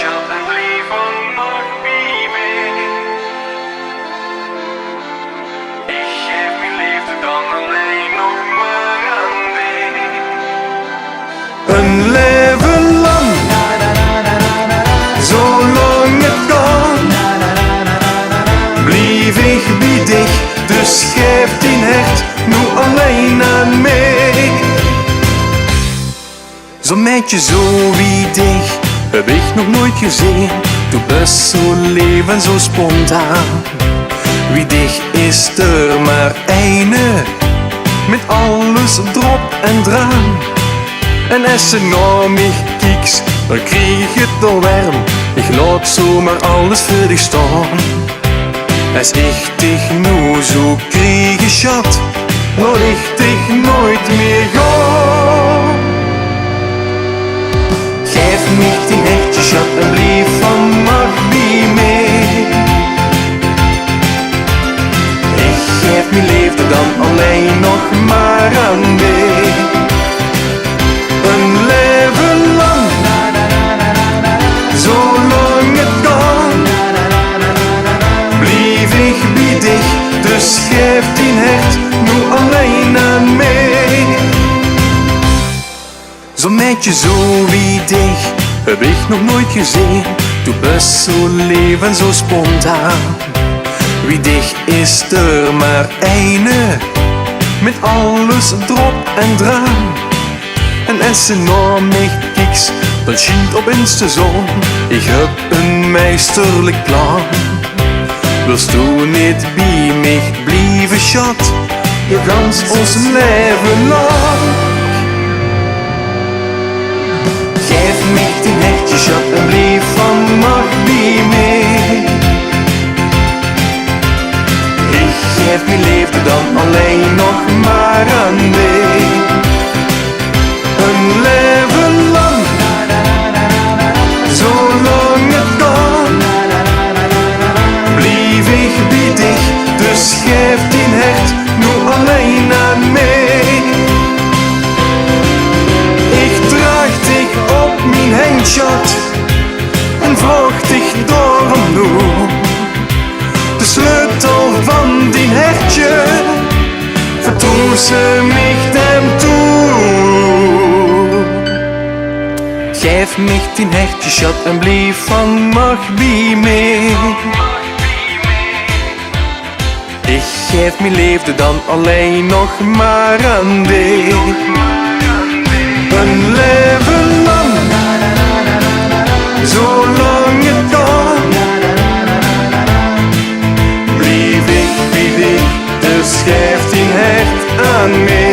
schat en blijf vannacht bij mij. Ik geef mijn liefde dan alleen nog maar aan mij. Een leven lang, zolang het kan, blijf ik bij dich, dus geef die hart nu alleen aan mij. Zo'n meidje zo wie dich heb ik nog nooit gezien. Du bist zo leven, zo spontaan. Wie dich is er maar eine, met alles drop en draan. En als ze naar mij kijkt, dan krijg ik het al warm. Ik laat zomaar alles voor dich staan. Als ik dich nu zo krijg, schat, laat ik dich nooit meer gaan. Geef mij die hertje, schat, en blijf vannacht bij mij. Ik geef mijn liefde dan alleen nog maar aan mij. Een leven lang, zolang het kan, blijf ik bij dich, dus geef die hart nu alleen aan mij. Zo'n meidje zo wie dich heb ik nog nooit gezien. Du bist zo leven, zo spontaan. Wie dich is er maar eine, met alles drop en draan. En als ze naar mij kijkt, dan schijnt opeens de zon. Ik heb een meesterlijk plan. Wilst du niet bij mij blijven, schat, je gans ons leven lang? Geef mij die hertje, schat, en blijf vannacht bij mij. Ik geef mijn liefde dan alleen nog maar aan mij. Een leven lang, zolang het kan, blijf ik bij dich, dus geef die hart nu alleen aan mij. Ik draag dich op mijn hand, schat, en vraag dich daarom nu de sleutel van die hertje, vertrouw ze mich dem toe. Geef mich die hertje, schat, en blijf vannacht bij mij. Ik geef mijn liefde dan alleen nog maar aan dich. Een leven lang, zolang het kan, blijf ik bij dich, dus geef die hart aan mij.